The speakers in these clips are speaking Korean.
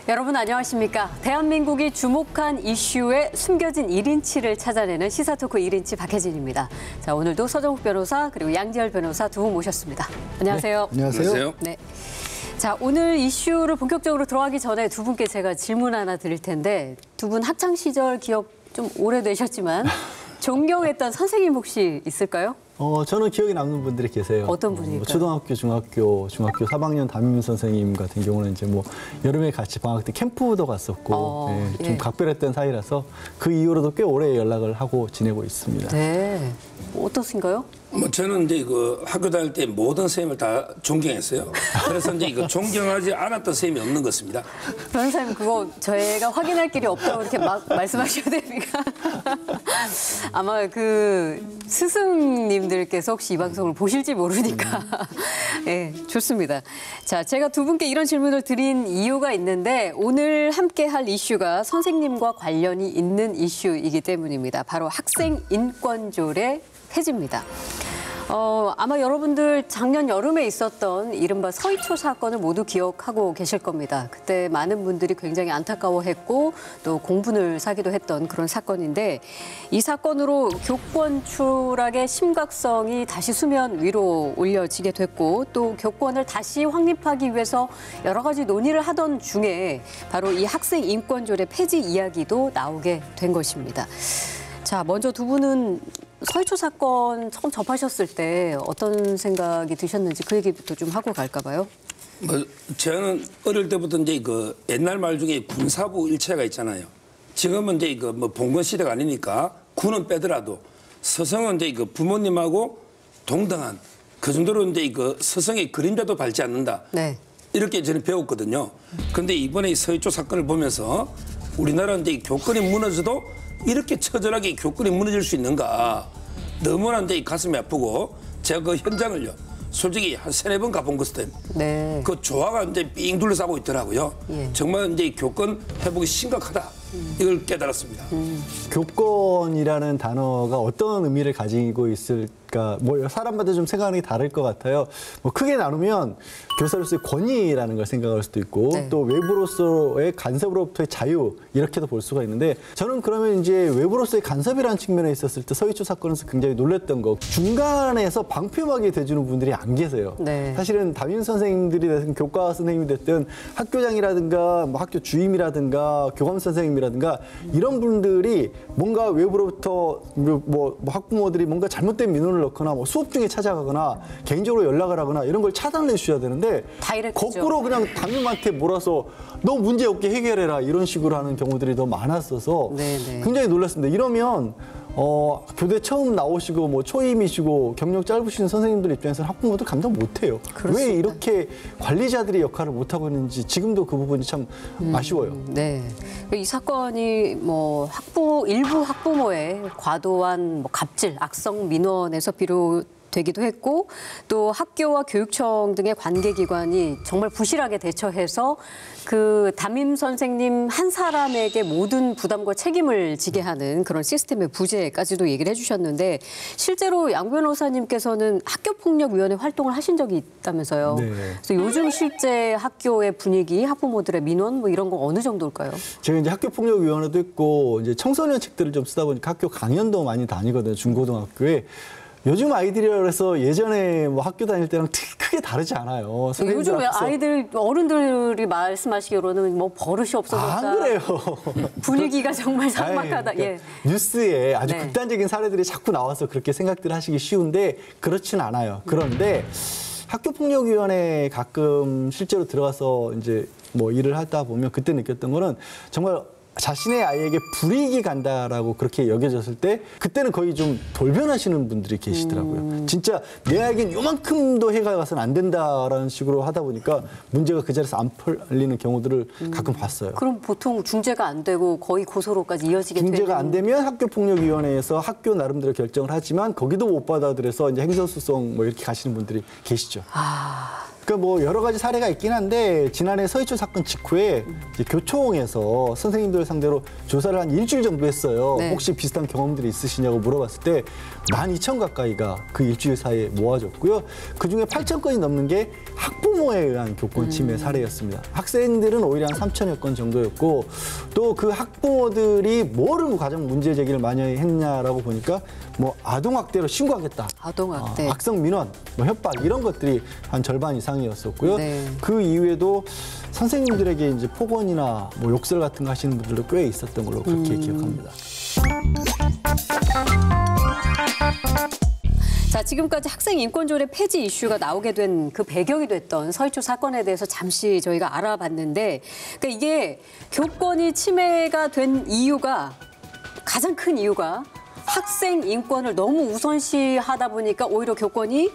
여러분 안녕하십니까? 대한민국이 주목한 이슈의 숨겨진 1인치를 찾아내는 시사토크 1인치 박혜진입니다. 자, 오늘도 서정욱 변호사 그리고 양지열 변호사 두 분 모셨습니다. 안녕하세요. 네, 안녕하세요. 네. 자, 오늘 이슈를 본격적으로 들어가기 전에 두 분께 제가 질문 하나 드릴 텐데 두 분 학창 시절 기억 좀 오래되셨지만 존경했던 선생님 혹시 있을까요? 저는 기억에 남는 분들이 계세요. 어떤 분일까요? 초등학교, 중학교 3학년 담임 선생님 같은 경우는 이제 뭐 여름에 같이 방학 때 캠프도 갔었고 네, 좀 각별했던 사이라서 그 이후로도 꽤 오래 연락을 하고 지내고 있습니다. 네. 어떠신가요? 뭐 저는 이제 그 학교 다닐 때 모든 선생님을 다 존경했어요. 그래서 이제 이거 존경하지 않았던 선생님이 없는 것입니다. 변호사님 그거 저희가 확인할 길이 없다고 이렇게 막 말씀하셔야 됩니까? 아마 그 스승님들께서 혹시 이 방송을 보실지 모르니까. 네, 좋습니다. 자, 제가 두 분께 이런 질문을 드린 이유가 있는데 오늘 함께 할 이슈가 선생님과 관련이 있는 이슈이기 때문입니다. 바로 학생 인권조례 폐지입니다. 아마 여러분들 작년 여름에 있었던 이른바 서희초 사건을 모두 기억하고 계실 겁니다. 그때 많은 분들이 굉장히 안타까워했고 또 공분을 사기도 했던 그런 사건인데 이 사건으로 교권 추락의 심각성이 다시 수면 위로 올려지게 됐고 또 교권을 다시 확립하기 위해서 여러 가지 논의를 하던 중에 바로 이 학생 인권조례 폐지 이야기도 나오게 된 것입니다. 자, 먼저 두 분은 서희초 사건 처음 접하셨을 때 어떤 생각이 드셨는지 그 얘기부터 좀 하고 갈까 봐요. 저는 어릴 때부터 이제 그 옛날 말 중에 군사부 일체가 있잖아요. 지금은 이제 그 뭐 봉건 시대가 아니니까 군은 빼더라도 서성은 이제 그 부모님하고 동등한 그 정도로 이제 그 서성의 그림자도 밟지 않는다. 네. 이렇게 저는 배웠거든요. 그런데 이번에 이 서희초 사건을 보면서 우리나라 이제 교권이 무너져도 이렇게 처절하게 교권이 무너질 수 있는가. 너무나 이제 가슴이 아프고 제가 그 현장을요. 솔직히 한 3-4번 가본 것 같아요. 네. 그 조화가 이제 삥 둘러싸고 있더라고요. 예. 정말 이제 교권 회복이 심각하다. 이걸 깨달았습니다. 교권이라는 단어가 어떤 의미를 가지고 있을까? 뭐 사람마다 좀 생각이 다를 것 같아요. 뭐 크게 나누면 교사로서의 권위라는 걸 생각할 수도 있고 네. 또 외부로서의 간섭으로부터의 자유 이렇게도 볼 수가 있는데 저는 그러면 이제 외부로서의 간섭이라는 측면에 있었을 때 서희초 사건에서 굉장히 놀랐던 거 중간에서 방패막이 돼주는 분들이 안 계세요. 네. 사실은 담임 선생님들이 됐든 교과 선생님이 됐든 학교장이라든가 뭐 학교 주임이라든가 교감 선생님이라든가 이런 분들이 뭔가 외부로부터 뭐 학부모들이 뭔가 잘못된 민원을 넣거나 뭐 수업 중에 찾아가거나 개인적으로 연락을 하거나 이런 걸 차단해 주셔야 되는데 다이렉트죠. 거꾸로 그냥 담임한테 몰아서 너 문제 없게 해결해라 이런 식으로 하는 경우들이 더 많았어서 네네. 굉장히 놀랐습니다. 이러면 교대 처음 나오시고 뭐 초임이시고 경력 짧으신 선생님들 입장에서는 학부모도 감당 못해요. 그렇습니다. 왜 이렇게 관리자들이 역할을 못하고 있는지 지금도 그 부분이 참 아쉬워요. 네. 이 사건이 뭐 일부 학부모의 과도한 뭐 갑질, 악성 민원에서 비롯되기도 했고 또 학교와 교육청 등의 관계기관이 정말 부실하게 대처해서 그 담임 선생님 한 사람에게 모든 부담과 책임을 지게 하는 그런 시스템의 부재까지도 얘기를 해주셨는데 실제로 양 변호사님께서는 학교폭력위원회 활동을 하신 적이 있다면서요. 네. 그래서 요즘 실제 학교의 분위기, 학부모들의 민원 뭐 이런 건 어느 정도일까요? 제가 이제 학교폭력위원회도 있고 이제 청소년 책들을 좀 쓰다 보니까 학교 강연도 많이 다니거든요. 중고등학교에. 요즘 아이들이라 해서 예전에 뭐 학교 다닐 때랑 크게 다르지 않아요. 요즘 아이들, 어른들이 말씀하시기로는 뭐 버릇이 없어졌다. 안 그래요. 분위기가 정말 삭막하다. 아니, 그러니까 예. 뉴스에 아주 네. 극단적인 사례들이 자꾸 나와서 그렇게 생각들 하시기 쉬운데 그렇진 않아요. 그런데 학교폭력위원회 가끔 실제로 들어가서 이제 뭐 일을 하다 보면 그때 느꼈던 거는 정말 자신의 아이에게 불이익이 간다라고 그렇게 여겨졌을 때 그때는 거의 좀 돌변하시는 분들이 계시더라고요. 진짜 내 아이에겐 요만큼도 해가 가서는 안 된다라는 식으로 하다 보니까 문제가 그 자리에서 안 풀리는 경우들을 가끔 봤어요. 그럼 보통 중재가 안 되고 거의 고소로까지 이어지게 되는. 중재가 안 되면 학교폭력위원회에서 학교 나름대로 결정을 하지만 거기도 못 받아들여서 이제 행정소송 뭐 이렇게 가시는 분들이 계시죠. 그러니까 뭐 여러 가지 사례가 있긴 한데 지난해 서희초 사건 직후에 이제 교총에서 선생님들 상대로 조사를 한 일주일 정도 했어요. 네. 혹시 비슷한 경험들이 있으시냐고 물어봤을 때 12,000 가까이가 그 일주일 사이에 모아졌고요. 그중에 8,000건이 넘는 게 학부모에 의한 교권 침해 사례였습니다. 학생들은 오히려 한 3,000여 건 정도였고 또 그 학부모들이 뭐를 가장 문제 제기를 많이 했냐라고 보니까 뭐 아동학대로 신고하겠다. 아동학대. 악성 민원, 뭐 협박 이런 것들이 한 절반 이상이었었고요. 네. 그 이후에도 선생님들에게 이제 폭언이나 뭐 욕설 같은 거 하시는 분들도 꽤 있었던 걸로 그렇게 기억합니다. 자, 지금까지 학생 인권조례 폐지 이슈가 나오게 된 그 배경이 됐던 서희초 사건에 대해서 잠시 저희가 알아봤는데, 그러니까 이게 교권이 침해가 된 이유가, 가장 큰 이유가 학생 인권을 너무 우선시하다 보니까 오히려 교권이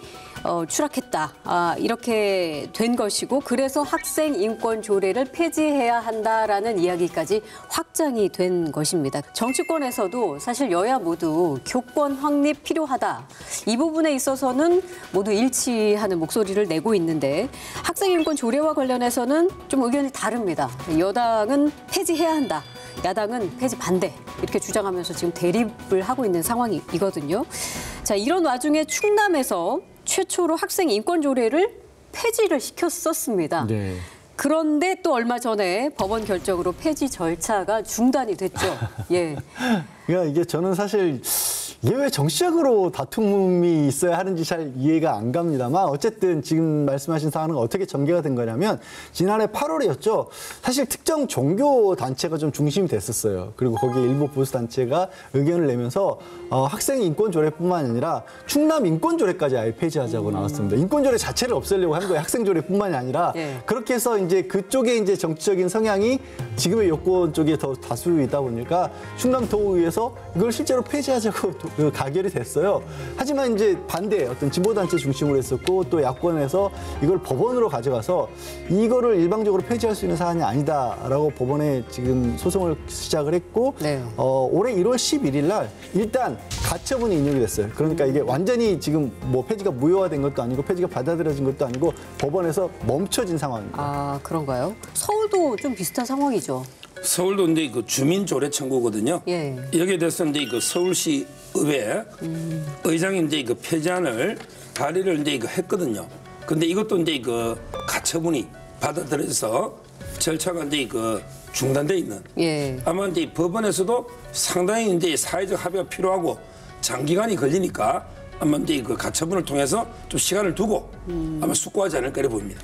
추락했다. 이렇게 된 것이고, 그래서 학생 인권 조례를 폐지해야 한다라는 이야기까지 확장이 된 것입니다. 정치권에서도 사실 여야 모두 교권 확립 필요하다. 이 부분에 있어서는 모두 일치하는 목소리를 내고 있는데, 학생 인권 조례와 관련해서는 좀 의견이 다릅니다. 여당은 폐지해야 한다. 야당은 폐지 반대 이렇게 주장하면서 지금 대립을 하고 있는 상황이거든요. 자, 이런 와중에 충남에서 최초로 학생 인권 조례를 폐지를 시켰었습니다. 네. 그런데 또 얼마 전에 법원 결정으로 폐지 절차가 중단이 됐죠. 예. 그러니까 이게 저는 사실 이게 왜 정치적으로 다툼이 있어야 하는지 잘 이해가 안 갑니다만 어쨌든 지금 말씀하신 사안은 어떻게 전개가 된 거냐면 지난해 8월이었죠. 사실 특정 종교 단체가 좀 중심이 됐었어요. 그리고 거기에 일부 보수 단체가 의견을 내면서 학생 인권 조례뿐만 아니라 충남 인권 조례까지 아예 폐지하자고 나왔습니다. 인권 조례 자체를 없애려고 한 거예요. 학생 조례뿐만이 아니라 예. 그렇게 해서 이제 그쪽에 이제 정치적인 성향이 지금의 여권 쪽에 더 다수이다 보니까 충남도의회에서 이걸 실제로 폐지하자고 가결이 됐어요. 하지만 이제 반대 어떤 진보단체 중심으로 했었고 또 야권에서 이걸 법원으로 가져가서 이거를 일방적으로 폐지할 수 있는 사안이 아니다라고 법원에 지금 소송을 시작을 했고 네. 올해 1월 11일 날 일단 가처분이 인용이 됐어요. 그러니까 이게 완전히 지금 뭐 폐지가 무효화된 것도 아니고 폐지가 받아들여진 것도 아니고 법원에서 멈춰진 상황입니다. 아, 그런가요? 서울도 좀 비슷한 상황이죠. 서울도 이제 그 주민조례 청구거든요. 예. 여기에 대해서 이제 그 서울시 의회 의장이 이제 그 폐지안을 발의를 이제 했거든요. 근데 이것도 이제 그 가처분이 받아들여서 절차가 이제 그 중단돼 있는. 예. 아마 이제 법원에서도 상당히 이제 사회적 합의가 필요하고 장기간이 걸리니까 아마 이제 그 가처분을 통해서 좀 시간을 두고 아마 숙고하지 않을까 이렇게 보입니다.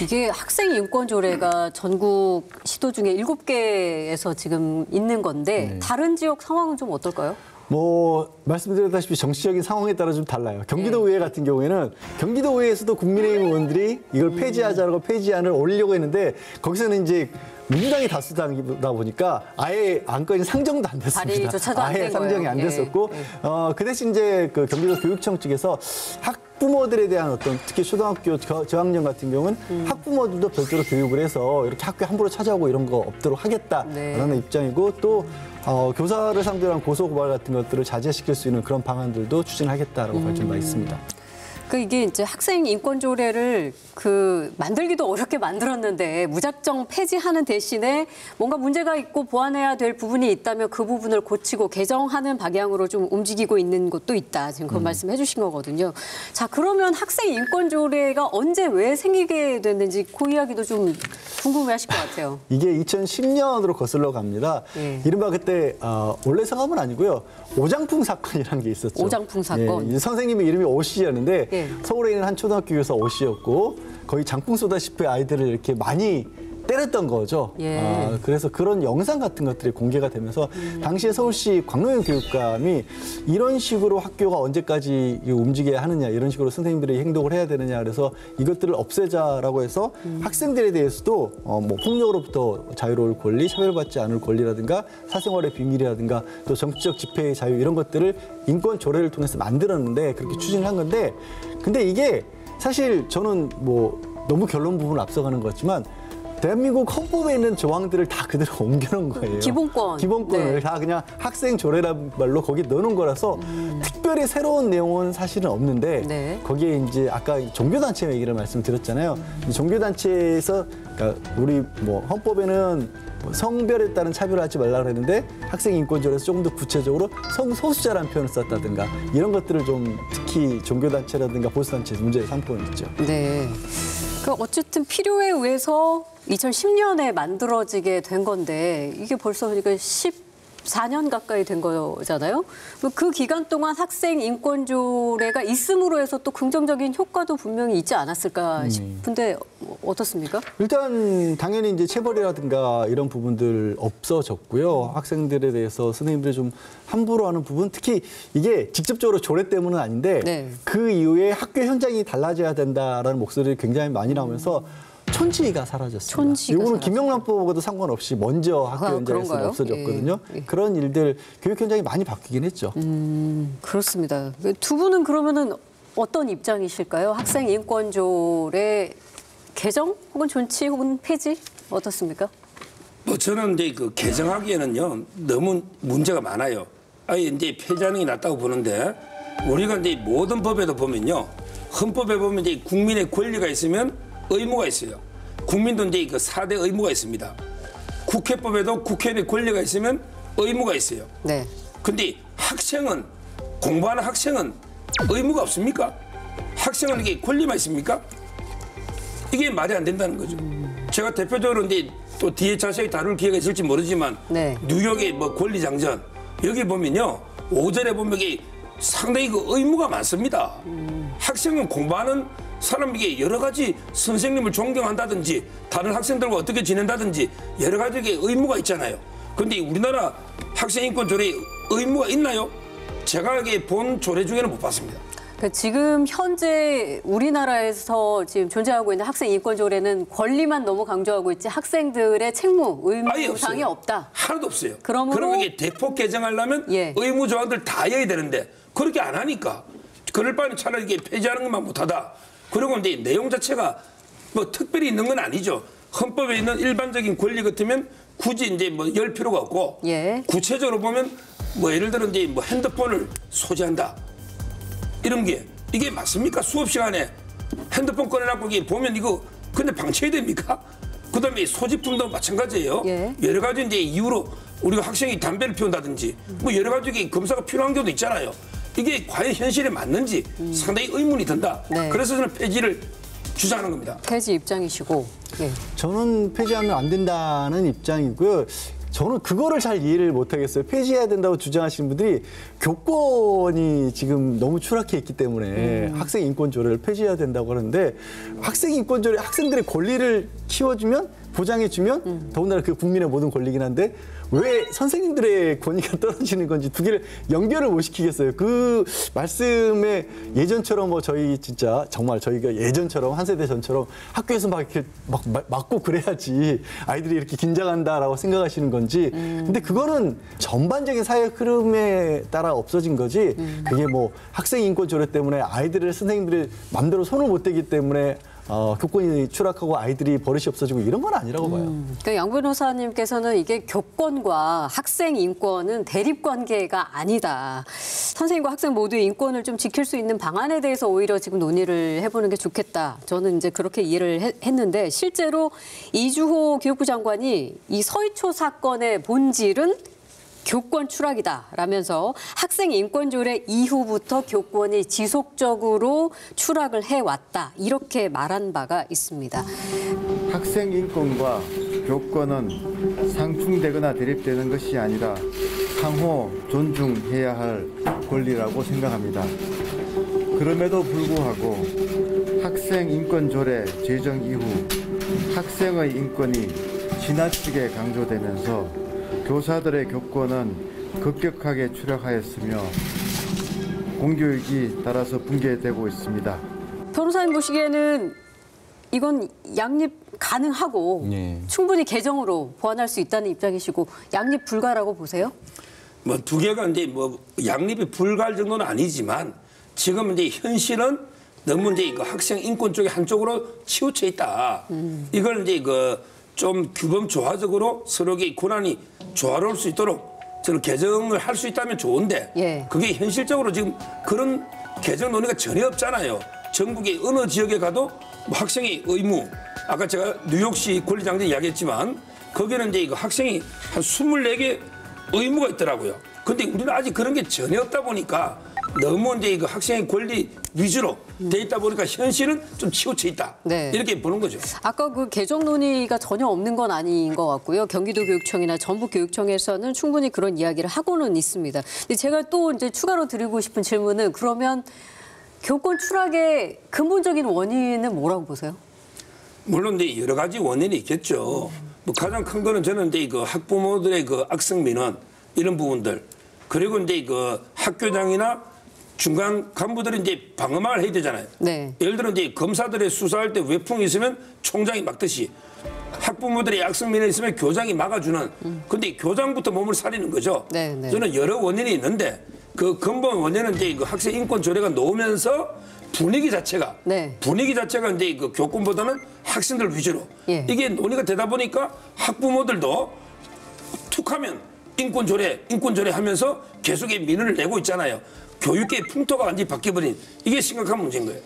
이게 학생 인권 조례가 전국 시도 중에 7개에서 지금 있는 건데 다른 지역 상황은 좀 어떨까요? 뭐 말씀드렸다시피 정치적인 상황에 따라 좀 달라요. 경기도의회 같은 경우에는 경기도의회에서도 국민의힘 의원들이 이걸 폐지하자라고 폐지안을 올리려고 했는데 거기서는 이제 민주당이 다수당이다 보니까 아예 안건이 상정도 안 됐습니다. 발의조차도 안 된 아예 상정이 거예요. 안 예. 됐었고 그 대신 이제 그 경기도 교육청 측에서 학부모들에 대한 어떤 특히 초등학교 저학년 같은 경우는 학부모들도 별도로 교육을 해서 이렇게 학교에 함부로 찾아오고 이런 거 없도록 하겠다라는 네. 입장이고 또 교사를 상대로 한 고소고발 같은 것들을 자제시킬 수 있는 그런 방안들도 추진하겠다라고 발표가 있습니다. 그 이게 이제 학생 인권 조례를 그 만들기도 어렵게 만들었는데 무작정 폐지하는 대신에 뭔가 문제가 있고 보완해야 될 부분이 있다면 그 부분을 고치고 개정하는 방향으로 좀 움직이고 있는 곳도 있다. 지금 그런 말씀해 주신 거거든요. 자, 그러면 학생 인권 조례가 언제 왜 생기게 됐는지 그 이야기도 좀 궁금해하실 것 같아요. 이게 2010년으로 거슬러 갑니다. 예. 이른바 그때 원래 성함은 아니고요. 오장풍 사건이라는 게 있었죠. 오장풍 사건. 예, 선생님의 이름이 오 씨였는데 예. 서울에 있는 한 초등학교 교사 오 씨였고 거의 장풍 쏘다시피 아이들을 이렇게 많이 때렸던 거죠. 예. 그래서 그런 영상 같은 것들이 공개가 되면서 당시에 서울시 광노현 교육감이 이런 식으로 학교가 언제까지 움직여야 하느냐 이런 식으로 선생님들이 행동을 해야 되느냐 그래서 이것들을 없애자라고 해서 학생들에 대해서도 뭐 폭력으로부터 자유로울 권리, 차별받지 않을 권리라든가 사생활의 비밀이라든가 또 정치적 집회의 자유 이런 것들을 인권 조례를 통해서 만들었는데 그렇게 추진을 한 건데 근데 이게 사실 저는 뭐 너무 결론 부분을 앞서가는 것 같지만 대한민국 헌법에 있는 조항들을 다 그대로 옮겨놓은 거예요. 기본권을 네. 다 그냥 학생 조례란 말로 거기 넣어놓은 거라서 특별히 새로운 내용은 사실은 없는데 네. 거기에 이제 아까 종교단체 얘기를 말씀드렸잖아요. 종교단체에서 그러니까 우리 뭐 헌법에는 뭐 성별에 따른 차별을 하지 말라 그랬는데 학생 인권조례에서 조금 더 구체적으로 성소수자라는 표현을 썼다든가 이런 것들을 좀 특히 종교단체라든가 보수단체 문제에 삼고는 있죠. 네. 그 어쨌든 필요에 의해서 2010년에 만들어지게 된 건데 이게 벌써 그러니까 14년 가까이 된 거잖아요. 그 기간 동안 학생 인권 조례가 있음으로 해서 또 긍정적인 효과도 분명히 있지 않았을까 싶은데 어떻습니까? 일단 당연히 이제 체벌이라든가 이런 부분들 없어졌고요. 학생들에 대해서 선생님들이 좀 함부로 하는 부분, 특히 이게 직접적으로 조례 때문은 아닌데 네. 그 이후에 학교 현장이 달라져야 된다라는 목소리가 굉장히 많이 나오면서 촌지가 사라졌습니다. 촌지가 이거는 사라졌어요. 김영란법하고도 상관없이 먼저 학교 현장에서 그런가요? 없어졌거든요. 예. 그런 일들 교육 현장이 많이 바뀌긴 했죠. 그렇습니다. 두 분은 그러면은 어떤 입장이실까요? 학생 인권 조례 개정 혹은 존치 혹은 폐지 어떻습니까? 뭐 저는 이제 그 개정하기에는요 너무 문제가 많아요. 아예 이제 폐지하는 게 낫다고 보는데 우리가 이제 모든 법에도 보면요 헌법에 보면 이제 국민의 권리가 있으면 의무가 있어요. 국민도 이제 그 4대 의무가 있습니다. 국회법에도 국회의원의 권리가 있으면 의무가 있어요. 네. 근데 학생은 공부하는 학생은 의무가 없습니까? 학생은 이게 권리만 있습니까? 이게 말이 안 된다는 거죠. 제가 대표적으로 이제 또 뒤에 자세히 다룰 기회가 있을지 모르지만 네. 뉴욕의 뭐 권리장전 여기 보면요 5절에 보면 이게 상당히 그 의무가 많습니다. 학생은 공부하는 사람에게 여러 가지 선생님을 존경한다든지 다른 학생들과 어떻게 지낸다든지 여러 가지 의무가 있잖아요. 그런데 우리나라 학생인권 조례에 의무가 있나요? 제가 본 조례 중에는 못 봤습니다. 지금 현재 우리나라에서 지금 존재하고 있는 학생 인권 조례는 권리만 너무 강조하고 있지 학생들의 책무, 의무 사항이 없다. 하나도 없어요. 그러므로 그러면 이게 대폭 개정하려면 예. 의무 조항들 다 해야 되는데 그렇게 안 하니까 그럴 바에는 차라리 이게 폐지하는 것만 못하다. 그리고 이제 내용 자체가 뭐 특별히 있는 건 아니죠. 헌법에 있는 일반적인 권리 같으면 굳이 이제 뭐 열 필요가 없고 예. 구체적으로 보면 뭐 예를 들어 이제 뭐 핸드폰을 소지한다 이런 게 이게 맞습니까? 수업 시간에 핸드폰 꺼내놓고 이게 보면 이거 근데 방치해야 됩니까? 그다음에 소지품도 마찬가지예요. 예. 여러 가지 이제 이유로 우리가 학생이 담배를 피운다든지 뭐 여러 가지 검사가 필요한 경우도 있잖아요. 이게 과연 현실에 맞는지 상당히 의문이 든다. 네. 그래서 저는 폐지를 주장하는 겁니다. 폐지 입장이시고. 예. 저는 폐지하면 안 된다는 입장이고요. 저는 그거를 잘 이해를 못하겠어요. 폐지해야 된다고 주장하시는 분들이 교권이 지금 너무 추락해 있기 때문에 학생 인권 조례를 폐지해야 된다고 하는데 학생 인권 조례 학생들의 권리를 키워주면 보장해주면 더군다나 그 국민의 모든 권리긴 한데 왜 선생님들의 권위가 떨어지는 건지 두 개를 연결을 못 시키겠어요. 그 말씀에 예전처럼 뭐 저희 진짜 정말 저희가 예전처럼 한 세대 전처럼 학교에서 막 이렇게 막 맞고 그래야지 아이들이 이렇게 긴장한다라고 생각하시는 건지 근데 그거는 전반적인 사회 흐름에 따라 없어진 거지 그게 뭐 학생 인권 조례 때문에 아이들을 선생님들이 맘대로 손을 못 대기 때문에 교권이 추락하고 아이들이 버릇이 없어지고 이런 건 아니라고 봐요. 그러니까 양 변호사님께서는 이게 교권과 학생 인권은 대립 관계가 아니다. 선생님과 학생 모두의 인권을 좀 지킬 수 있는 방안에 대해서 오히려 지금 논의를 해보는 게 좋겠다. 저는 이제 그렇게 이해를 했는데 실제로 이주호 교육부 장관이 이 서희초 사건의 본질은 교권 추락이다라면서 학생 인권 조례 이후부터 교권이 지속적으로 추락을 해왔다 이렇게 말한 바가 있습니다. 학생 인권과 교권은 상충되거나 대립되는 것이 아니라 상호 존중해야 할 권리라고 생각합니다. 그럼에도 불구하고 학생 인권 조례 제정 이후 학생의 인권이 지나치게 강조되면서 교사들의 교권은 급격하게 추락하였으며 공교육이 따라서 붕괴되고 있습니다. 변호사님 보시기에는 이건 양립 가능하고 네. 충분히 개정으로 보완할 수 있다는 입장이시고 양립 불가라고 보세요? 뭐 두 개가 이제 뭐 양립이 불가할 정도는 아니지만 지금 이제 현실은 너무 이제 그 학생 인권 쪽에 한쪽으로 치우쳐 있다. 이걸 이제 그 좀 규범 조화적으로 서로의 권한이 조화로울 수 있도록 저는 개정을 할 수 있다면 좋은데 예. 그게 현실적으로 지금 그런 개정 논의가 전혀 없잖아요. 전국의 어느 지역에 가도 뭐 학생의 의무, 아까 제가 뉴욕시 권리장전 이야기했지만 거기는 이제 이거 학생이 한 24개 의무가 있더라고요. 근데 우리는 아직 그런 게 전혀 없다 보니까 너무 이제 이거 학생의 권리 위주로 돼 있다 보니까 현실은 좀 치우쳐 있다. 네. 이렇게 보는 거죠. 아까 그 개정 논의가 전혀 없는 건 아닌 것 같고요. 경기도교육청이나 전북교육청에서는 충분히 그런 이야기를 하고는 있습니다. 근데 제가 또 이제 추가로 드리고 싶은 질문은 그러면 교권 추락의 근본적인 원인은 뭐라고 보세요? 물론 이제 여러 가지 원인이 있겠죠. 뭐 가장 큰 거는 저는 이제 그 학부모들의 그 악성 민원 이런 부분들 그리고 이제 그 학교장이나 중간 간부들이 이제 방어막을 해야 되잖아요. 네. 예를 들어 이제 검사들의 수사할 때 외풍이 있으면 총장이 막듯이 학부모들의 악성 민원이 있으면 교장이 막아주는. 근데 교장부터 몸을 사리는 거죠. 네, 네. 저는 여러 원인이 있는데 그 근본 원인은 이제 그 학생 인권 조례가 나오면서 분위기 자체가 이제 그 교권보다는 학생들 위주로 예. 이게 논의가 되다 보니까 학부모들도 툭하면 인권 조례 하면서 계속의 민원을 내고 있잖아요. 교육계의 풍토가 완전히 바뀌어버린 이게 심각한 문제인 거예요.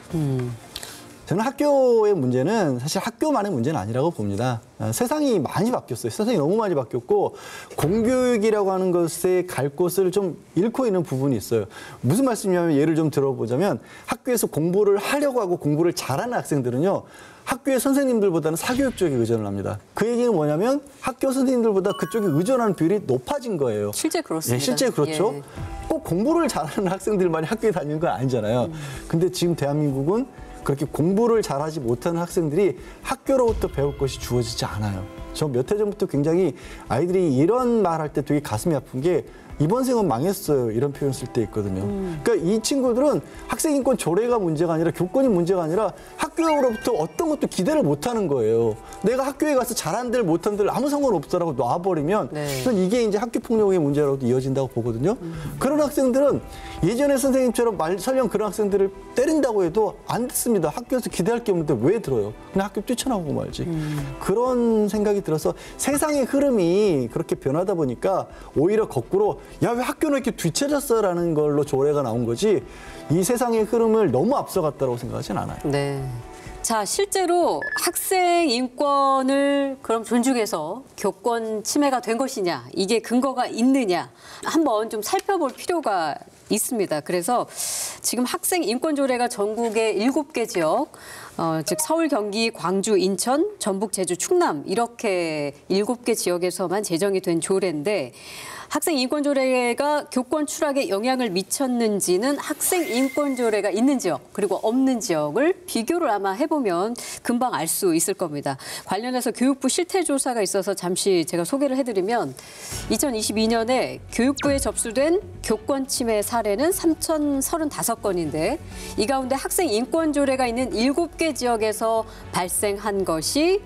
저는 학교의 문제는 사실 학교만의 문제는 아니라고 봅니다. 세상이 많이 바뀌었어요. 세상이 너무 많이 바뀌었고 공교육이라고 하는 것에 갈 곳을 좀 잃고 있는 부분이 있어요. 무슨 말씀이냐면 예를 좀 들어보자면 학교에서 공부를 하려고 하고 공부를 잘하는 학생들은요. 학교의 선생님들보다는 사교육 쪽에 의존을 합니다. 그 얘기는 뭐냐면 학교 선생님들보다 그쪽에 의존하는 비율이 높아진 거예요. 실제 그렇습니다. 예, 실제 그렇죠. 예. 꼭 공부를 잘하는 학생들만이 학교에 다니는 건 아니잖아요. 근데 지금 대한민국은 그렇게 공부를 잘하지 못하는 학생들이 학교로부터 배울 것이 주어지지 않아요. 저 몇 해 전부터 굉장히 아이들이 이런 말 할 때 되게 가슴이 아픈 게 이번 생은 망했어요. 이런 표현 쓸 때 있거든요. 그러니까 이 친구들은 학생인권 조례가 문제가 아니라 교권이 문제가 아니라 학교로부터 어떤 것도 기대를 못 하는 거예요. 내가 학교에 가서 잘한들 못한들 아무 상관없어라고 놔버리면 네. 전 이게 이제 학교 폭력의 문제로도 이어진다고 보거든요. 그런 학생들은 예전에 선생님처럼 설령 그런 학생들을 때린다고 해도 안 듣습니다. 학교에서 기대할 게 없는데 왜 들어요? 그냥 학교 뛰쳐나오고 말지. 그런 생각이 들어서 세상의 흐름이 그렇게 변하다 보니까 오히려 거꾸로 야, 왜 학교는 이렇게 뒤처졌어라는 걸로 조례가 나온 거지 이 세상의 흐름을 너무 앞서갔다고 생각하진 않아요. 네. 자, 실제로 학생 인권을 그럼 존중해서 교권 침해가 된 것이냐, 이게 근거가 있느냐 한번 좀 살펴볼 필요가 있습니다. 그래서 지금 학생 인권 조례가 전국의 7개 지역, 즉 서울, 경기, 광주, 인천, 전북, 제주, 충남 이렇게 7개 지역에서만 제정이 된 조례인데 학생 인권 조례가 교권 추락에 영향을 미쳤는지는 학생 인권 조례가 있는 지역 그리고 없는 지역을 비교를 아마 해보면 금방 알 수 있을 겁니다. 관련해서 교육부 실태조사가 있어서 잠시 제가 소개를 해드리면 2022년에 교육부에 접수된 교권 침해 사례는 3,035건인데 이 가운데 학생 인권 조례가 있는 7개 지역에서 발생한 것이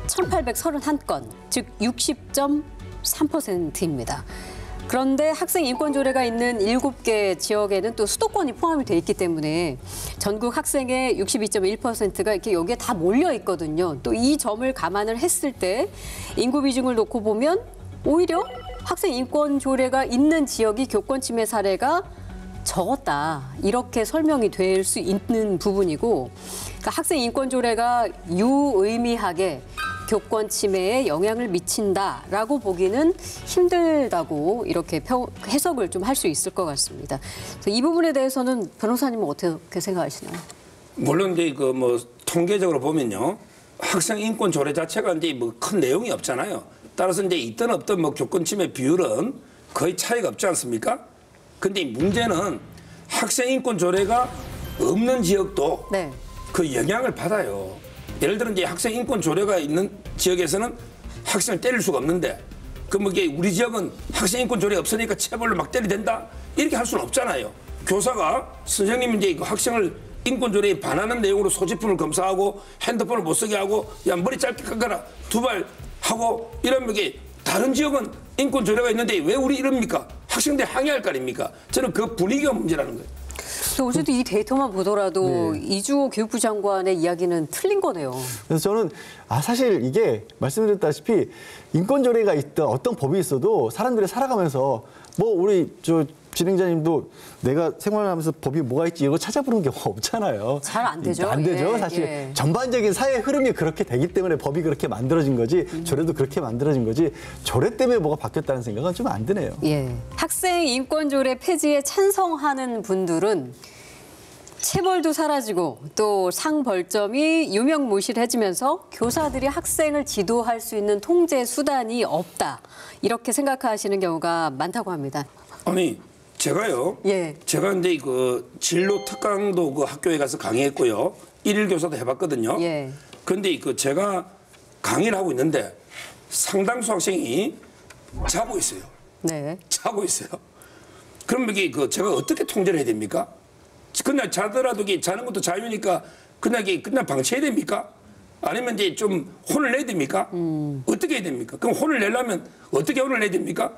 1,831건, 즉 60.3%입니다. 그런데 학생 인권 조례가 있는 7개 지역에는 또 수도권이 포함이 돼 있기 때문에 전국 학생의 62.1%가 이렇게 여기에 다 몰려 있거든요. 또 이 점을 감안을 했을 때 인구 비중을 놓고 보면 오히려 학생 인권 조례가 있는 지역이 교권 침해 사례가 적었다. 이렇게 설명이 될 수 있는 부분이고 그러니까 학생 인권 조례가 유의미하게 교권 침해에 영향을 미친다라고 보기는 힘들다고 이렇게 해석을 좀 할 수 있을 것 같습니다. 이 부분에 대해서는 변호사님은 어떻게 생각하시나요? 물론 이제 그 뭐 통계적으로 보면요, 학생 인권 조례 자체가 이제 뭐 큰 내용이 없잖아요. 따라서 이제 있든 없든 뭐 교권 침해 비율은 거의 차이가 없지 않습니까? 근데 문제는 학생 인권 조례가 없는 지역도 네. 그 영향을 받아요. 예를 들어 이제 학생 인권 조례가 있는 지역에서는 학생을 때릴 수가 없는데 그럼 이게 우리 지역은 학생 인권 조례 없으니까 체벌로 막 때리댄다 이렇게 할 수는 없잖아요. 교사가 선생님이 이제 그 학생을 인권 조례에 반하는 내용으로 소지품을 검사하고 핸드폰을 못 쓰게 하고 야 머리 짧게 깎아라 두 발 하고 이러면 이게 다른 지역은 인권 조례가 있는데 왜 우리 이럽니까? 학생들 항의할 거 아닙니까? 저는 그 분위기가 문제라는 거예요. 근데 어쨌든 이 데이터만 보더라도 이주호 교육부 장관의 이야기는 틀린 거네요. 그래서 저는 사실 이게 말씀드렸다시피 인권조례가 있던 어떤 법이 있어도 사람들이 살아가면서 뭐 우리 저 진행자님도 내가 생활하면서 법이 뭐가 있지 이거 찾아보는 경우가 없잖아요. 잘 안 되죠. 안 되죠. 예, 사실 예. 전반적인 사회 흐름이 그렇게 되기 때문에 법이 그렇게 만들어진 거지 조례도 그렇게 만들어진 거지 조례 때문에 뭐가 바뀌었다는 생각은 좀 안 드네요. 예. 학생 인권조례 폐지에 찬성하는 분들은 체벌도 사라지고 또 상벌점이 유명무실해지면서 교사들이 학생을 지도할 수 있는 통제 수단이 없다. 이렇게 생각하시는 경우가 많다고 합니다. 아니 제가요. 예. 제가 이제 그 진로 특강도 그 학교에 가서 강의했고요. 일일 교사도 해봤거든요. 예. 그런데 그 제가 강의를 하고 있는데 상당수 학생이 자고 있어요. 네. 자고 있어요. 그럼 이게 그 제가 어떻게 통제를 해야 됩니까? 그냥 자더라도 이게 자는 것도 자유니까 그냥 이게 그냥 방치해야 됩니까? 아니면 이제 좀 혼을 내야 됩니까? 어떻게 해야 됩니까? 그럼 혼을 내려면 어떻게 혼을 내야 됩니까?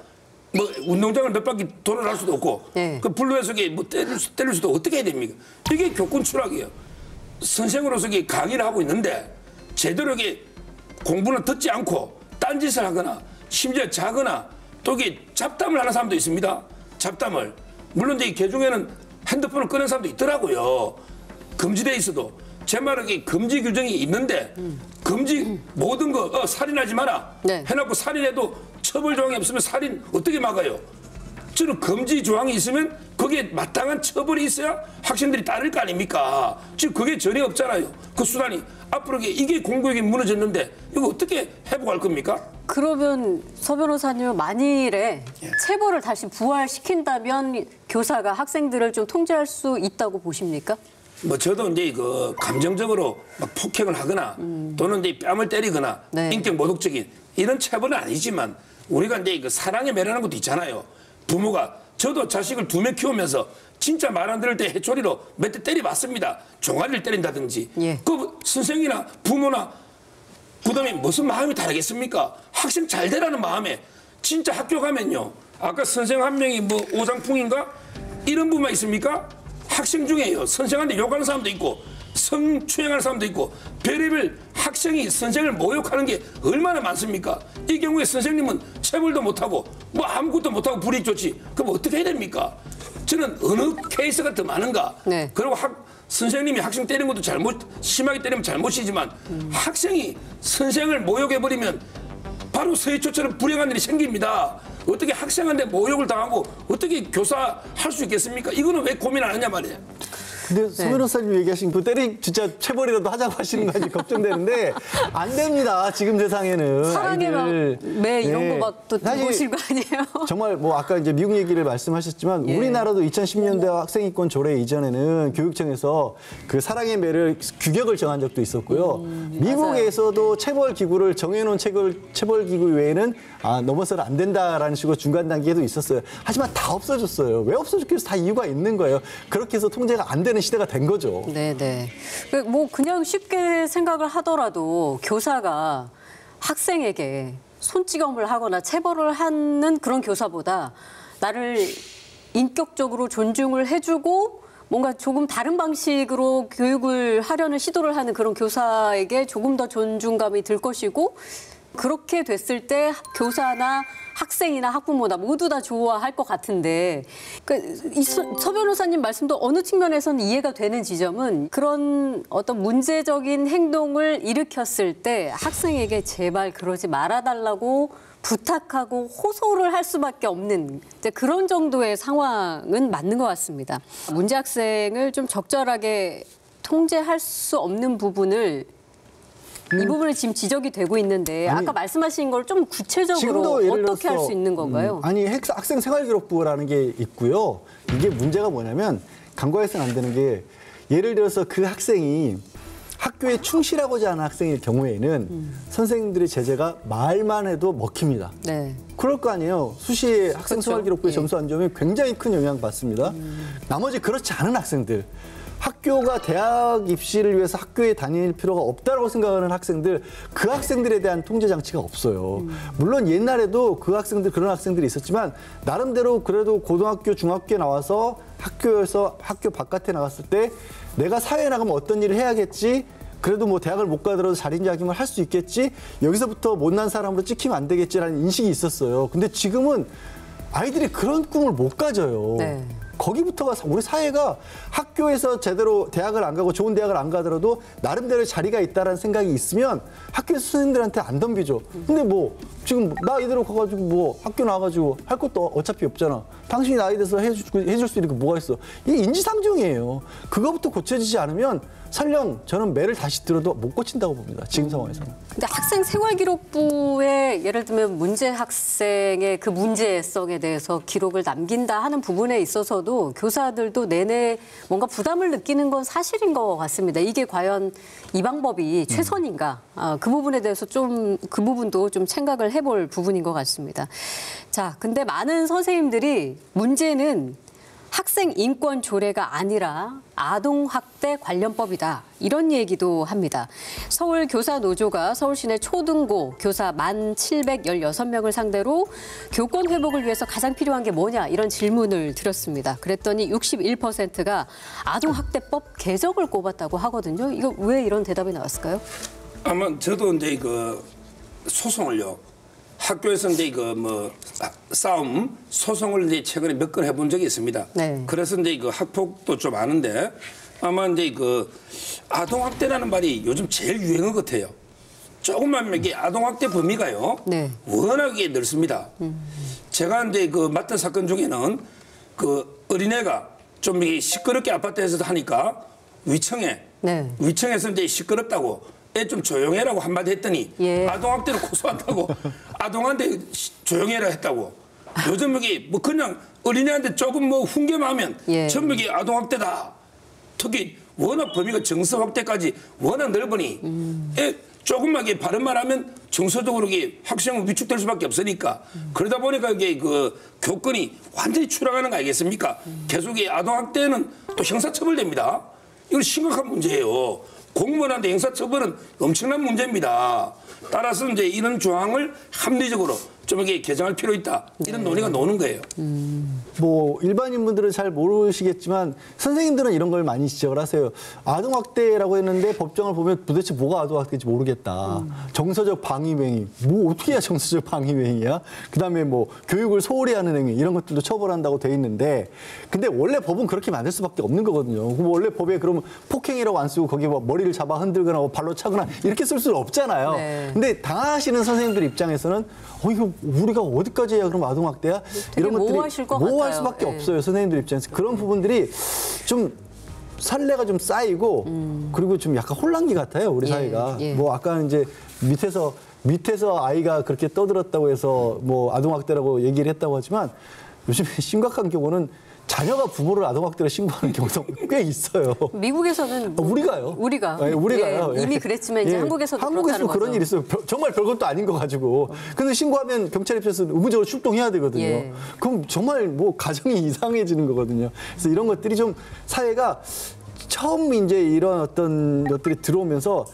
뭐 운동장을 몇 바퀴 돌아갈 수도 없고 네. 그 분로에서 뭐 때릴 수도 어떻게 해야 됩니까? 이게 교권 추락이에요. 선생으로서 이게 강의를 하고 있는데 제대로 이게 공부는 듣지 않고 딴짓을 하거나 심지어 자거나 또 이게 잡담을 하는 사람도 있습니다. 잡담을. 물론 이제 개중에는 핸드폰을 꺼낸 사람도 있더라고요. 금지돼 있어도. 제 말은 이게 금지 규정이 있는데 금지 모든 거 살인하지 마라. 네. 해놓고 살인해도 처벌 조항이 없으면 살인 어떻게 막아요? 저는 금지 조항이 있으면 거기에 마땅한 처벌이 있어야 학생들이 따를 거 아닙니까? 지금 그게 전혀 없잖아요. 그 수단이. 앞으로 이게 공교육이 무너졌는데 이거 어떻게 회복할 겁니까? 그러면 서 변호사님은 만일에 체벌을 다시 부활시킨다면 교사가 학생들을 좀 통제할 수 있다고 보십니까? 뭐 저도 이제 그 감정적으로 막 폭행을 하거나 또는 이제 뺨을 때리거나 네. 인격 모독적인 이런 체벌은 아니지만 우리가 이제 그 사랑에 매라는 것도 있잖아요. 부모가 저도 자식을 2명 키우면서 진짜 말 안 들을 때 해초리로 몇 대 때려봤습니다. 종아리를 때린다든지. 예. 그 선생이나 부모나 그다음에 무슨 마음이 다르겠습니까? 학생 잘 되라는 마음에 진짜 학교 가면요. 아까 선생 한 명이 뭐 오장풍인가 이런 분만 있습니까? 학생 중에요. 선생한테 욕하는 사람도 있고 성추행하는 사람도 있고 별의별 학생이 선생을 모욕하는 게 얼마나 많습니까? 이 경우에 선생님은 체벌도 못하고 뭐 아무것도 못하고 불이익 조치. 그럼 어떻게 해야 됩니까? 저는 어느 케이스가 더 많은가? 네. 그리고 선생님이 학생 때리는 것도 심하게 때리면 잘못이지만 학생이 선생을 모욕해버리면 바로 서해초처럼 불행한 일이 생깁니다. 어떻게 학생한테 모욕을 당하고 어떻게 교사할 수 있겠습니까? 이거는 왜 고민 안 하냐 말이에요. 근데 서 변호사님 얘기하신 그 진짜 체벌이라도 하자고 하시는 거 아닌지 걱정되는데 안 됩니다. 지금 세상에는. 사랑의 아이들. 매 이런 네. 거 막 또 사실 들어오실 거 아니에요? 정말 뭐 아까 이제 미국 얘기를 말씀하셨지만 예. 우리나라도 2010년대 학생인권 조례 이전에는 교육청에서 그 사랑의 매를 규격을 정한 적도 있었고요. 미국에서도 체벌 기구를 정해놓은 체벌 기구 외에는 넘어서는 안 된다라는 식으로 중간 단계도 있었어요. 하지만 다 없어졌어요. 왜 없어졌겠어요? 다 이유가 있는 거예요. 그렇게 해서 통제가 안 되는 시대가 된 거죠. 네네. 뭐 그냥 쉽게 생각을 하더라도 교사가 학생에게 손찌검을 하거나 체벌을 하는 그런 교사보다 나를 인격적으로 존중을 해주고 뭔가 조금 다른 방식으로 교육을 하려는 시도를 하는 그런 교사에게 조금 더 존중감이 들 것이고 그렇게 됐을 때 교사나 학생이나 학부모나 모두 다 좋아할 것 같은데 서 변호사님 말씀도 어느 측면에서는 이해가 되는 지점은 그런 어떤 문제적인 행동을 일으켰을 때 학생에게 제발 그러지 말아달라고 부탁하고 호소를 할 수밖에 없는 그런 정도의 상황은 맞는 것 같습니다. 문제 학생을 좀 적절하게 통제할 수 없는 부분을 이 부분이 지금 지적이 되고 있는데 아까 말씀하신 걸 좀 구체적으로 어떻게 할 수 있는 건가요? 아니 학생 생활기록부라는 게 있고요. 이게 문제가 뭐냐면 간과해서는 안 되는 게 예를 들어서 그 학생이 학교에 충실하고자 하는 학생일 경우에는 선생님들의 제재가 말만 해도 먹힙니다. 네. 그럴 거 아니에요. 수시에 학생 그렇죠. 생활기록부에 예. 점수 안 좋으면 굉장히 큰 영향을 받습니다. 나머지 그렇지 않은 학생들. 학교가 대학 입시를 위해서 학교에 다닐 필요가 없다고 생각하는 학생들, 그 학생들에 대한 통제 장치가 없어요. 물론 옛날에도 그 학생들, 그런 학생들이 있었지만 나름대로 그래도 고등학교, 중학교에 나와서 학교에서 학교 바깥에 나갔을 때 내가 사회에 나가면 어떤 일을 해야겠지. 그래도 뭐 대학을 못 가더라도 자린자김을 할 수 있겠지. 여기서부터 못난 사람으로 찍히면 안 되겠지라는 인식이 있었어요. 근데 지금은 아이들이 그런 꿈을 못 가져요. 네. 거기부터가 우리 사회가 학교에서 제대로 대학을 안 가고 좋은 대학을 안 가더라도 나름대로 자리가 있다라는 생각이 있으면 학교에서 선생님들한테 안 덤비죠. 근데 뭐 지금 나 이대로 가가지고 뭐 학교 나와가지고 할 것도 어차피 없잖아. 당신이 나이 돼서 해줄 수 있는 게 뭐가 있어. 이게 인지상정이에요. 그거부터 고쳐지지 않으면 설령 저는 매를 다시 들어도 못 고친다고 봅니다. 지금 상황에서는. 근데 학생 생활기록부에 예를 들면 문제 학생의 그 문제성에 대해서 기록을 남긴다 하는 부분에 있어서도 교사들도 내내 뭔가 부담을 느끼는 건 사실인 것 같습니다. 이게 과연 이 방법이 최선인가? 그 부분에 대해서 좀 그 부분도 좀 생각을 해볼 부분인 것 같습니다. 자, 근데 많은 선생님들이 문제는 학생 인권 조례가 아니라 아동학대 관련법이다. 이런 얘기도 합니다. 서울교사노조가 서울시내 초등고 교사 1,716명을 상대로 교권 회복을 위해서 가장 필요한 게 뭐냐 이런 질문을 드렸습니다. 그랬더니 61%가 아동학대법 개정을 꼽았다고 하거든요. 이거 왜 이런 대답이 나왔을까요? 아마 저도 이제 소송을요. 학교에서 이제 싸움 소송을 이제 최근에 몇 건 해본 적이 있습니다. 네. 그래서 이제 학폭도 좀 아는데 아마 이제 아동학대라는 말이 요즘 제일 유행어 같아요. 조금만 이게 아동학대 범위가요. 네. 워낙에 넓습니다. 제가 이제 맡은 사건 중에는 어린애가 좀 이게 시끄럽게 아파트에서 하니까 위청에서 이제 시끄럽다고 애 좀 조용해라고 한마디 했더니 예. 아동학대를 고소한다고 아동한테 조용해라 했다고. 요즘 이게 그냥 어린애한테 조금 훈계하면 예. 전부 이게 아동학대다. 특히 워낙 범위가 정서학대까지 워낙 넓으니 애 조금만 바른 말 하면 정서적으로 학생은 위축될 수밖에 없으니까 그러다 보니까 이게 교권이 완전히 추락하는 거 아니겠습니까? 계속 아동학대는 또 형사처벌됩니다. 이건 심각한 문제예요. 공무원한테 형사처벌은 엄청난 문제입니다. 따라서 이제 이런 조항을 합리적으로 좀 이렇게 개정할 필요 있다. 이런 논의가 나오는 거예요. 뭐 일반인분들은 잘 모르시겠지만 선생님들은 이런 걸 많이 지적을 하세요. 아동학대라고 했는데 법정을 보면 도대체 뭐가 아동학대인지 모르겠다. 정서적 방임행위. 뭐 어떻게 해야 정서적 방임행위야? 그다음에 뭐 교육을 소홀히 하는 행위 이런 것들도 처벌한다고 돼 있는데 근데 원래 법은 그렇게 만들 수밖에 없는 거거든요. 그럼 원래 법에 그러면 폭행이라고 안 쓰고 거기에 뭐 머리를 잡아 흔들거나 뭐 발로 차거나 이렇게 쓸 수는 없잖아요. 네. 근데 당하시는 선생님들 입장에서는 이거 우리가 어디까지 해야 그럼 아동학대야? 이런 것들이 모호하실 것 모호할 같아요. 수밖에 예. 없어요. 선생님들 입장에서. 그런 부분들이 좀 선례가 좀 쌓이고 그리고 좀 약간 혼란기 같아요. 우리 예, 사회가. 예. 뭐 아까 이제 밑에서 아이가 그렇게 떠들었다고 해서 뭐 아동학대라고 얘기를 했다고 하지만 요즘에 심각한 경우는 자녀가 부모를 아동학대로 신고하는 경우도 꽤 있어요. 미국에서는 우리가요. 우리가요. 예, 이미 그랬지만 이제 한국에서도 한국에서도 그렇다는 그런 거죠. 일이 있어요. 정말 별것도 아닌 거 가지고. 근데 신고하면 경찰 입장에서 의무적으로 출동해야 되거든요. 예. 그럼 정말 뭐 가정이 이상해지는 거거든요. 그래서 이런 것들이 좀 사회가 처음 이제 이런 어떤 것들이 들어오면서